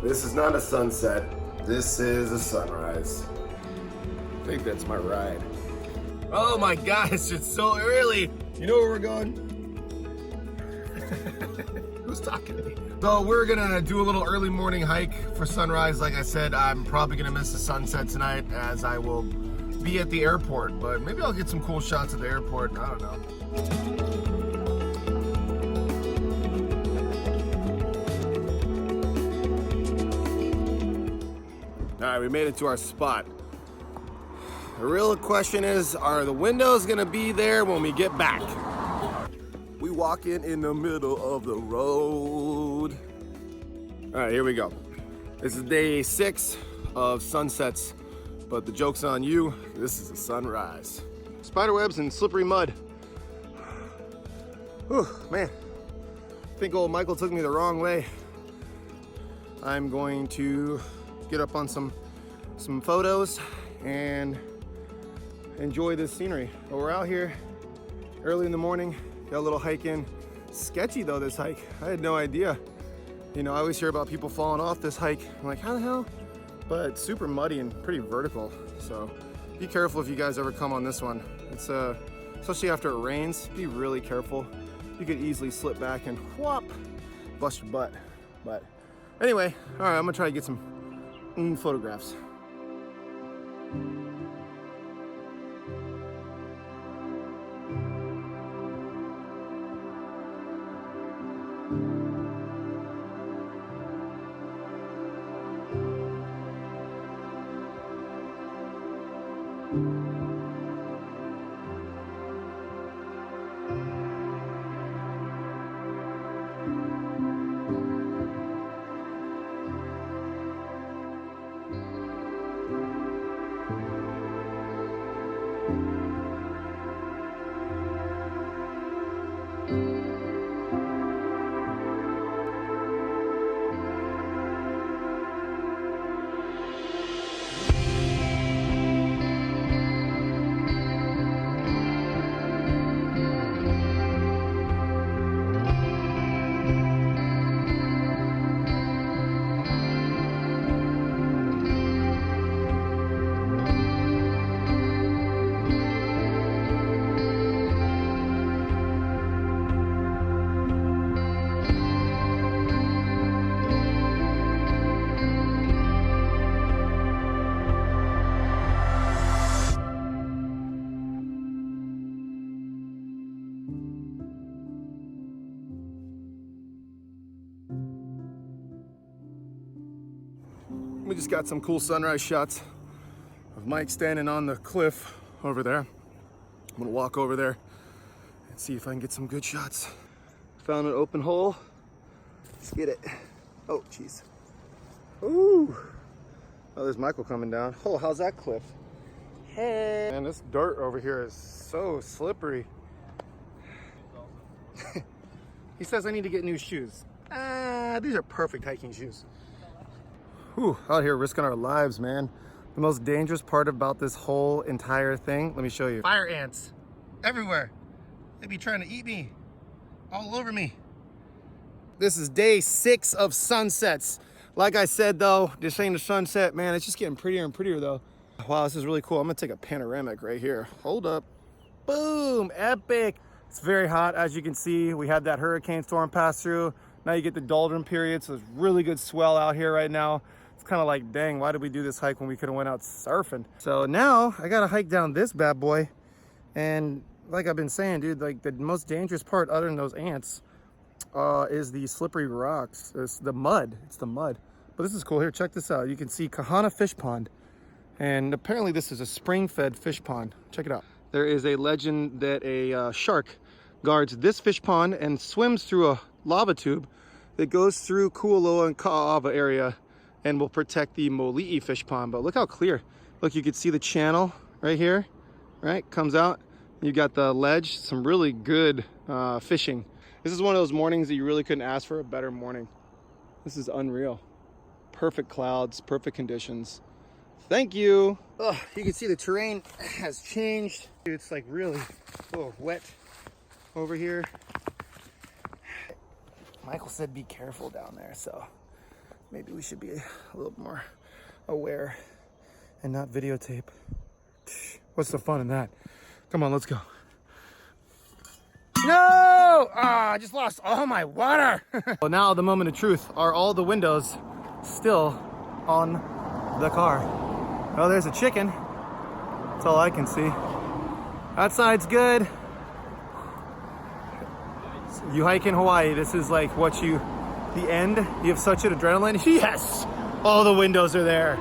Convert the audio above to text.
This is not a sunset. This is a sunrise. I think that's my ride. Oh my gosh, it's so early. You know where we're going? Who's talking to me? So we're gonna do a little early morning hike for sunrise. Like I said, I'm probably gonna miss the sunset tonight as I will be at the airport, but maybe I'll get some cool shots at the airport. I don't know. All right, we made it to our spot. The real question is, are the windows gonna be there when we get back? We walking in the middle of the road. All right, here we go. This is day 6 of sunsets, but the joke's on you. This is a sunrise. Spiderwebs and slippery mud. Whew, man. I think old Michael took me the wrong way. I'm going to get up on some photos and enjoy this scenery. But we're out here early in the morning, got a little hike in. Sketchy though, this hike. I had no idea. You know, I always hear about people falling off this hike. I'm like, how the hell? But it's super muddy and pretty vertical. So be careful if you guys ever come on this one. It's especially after it rains, be really careful. You could easily slip back and whop, bust your butt. But anyway, all right, I'm gonna try to get some photographs. We just got some cool sunrise shots of Mike standing on the cliff over there. I'm gonna walk over there and see if I can get some good shots. Found an open hole. Let's get it. Oh, jeez. Ooh. Oh, there's Michael coming down. Oh, how's that cliff? Hey. Man, this dirt over here is so slippery. He says I need to get new shoes. These are perfect hiking shoes. Whew, out here risking our lives, man. The most dangerous part about this whole entire thing, let me show you. Fire ants everywhere. They be trying to eat me, all over me. This is day 6 of sunsets. Like I said though, this ain't a sunset, man. It's just getting prettier and prettier though. Wow, this is really cool. I'm gonna take a panoramic right here. Hold up. Boom, epic. It's very hot, as you can see. We had that hurricane storm pass through. Now you get the doldrum period, so there's really good swell out here right now. It's kind of like, dang, why did we do this hike when we could have went out surfing? So now I gotta hike down this bad boy. And like I've been saying, dude, like the most dangerous part other than those ants is the slippery rocks. It's the mud, But this is cool. Here, check this out. You can see Kahana Fish Pond. And apparently this is a spring-fed fish pond. Check it out. There is a legend that a shark guards this fish pond and swims through a lava tube that goes through Kualoa and Ka'ava area and will protect the Moli'i fish pond. But look how clear. Look, you can see the channel right here, right? Comes out. You got the ledge, some really good fishing. This is one of those mornings that you really couldn't ask for a better morning. This is unreal. Perfect clouds, perfect conditions. Thank you. Oh, you can see the terrain has changed. It's like really wet over here. Michael said be careful down there, so Maybe we should be a little more aware and not videotape. What's the fun in that? Come on, let's go. No! I just lost all my water. Well, now the moment of truth. Are all the windows still on the car? Oh, there's a chicken. That's all I can see. Outside's good. You hike in Hawaii, this is like the end. You have such an adrenaline. Yes! All the windows are there.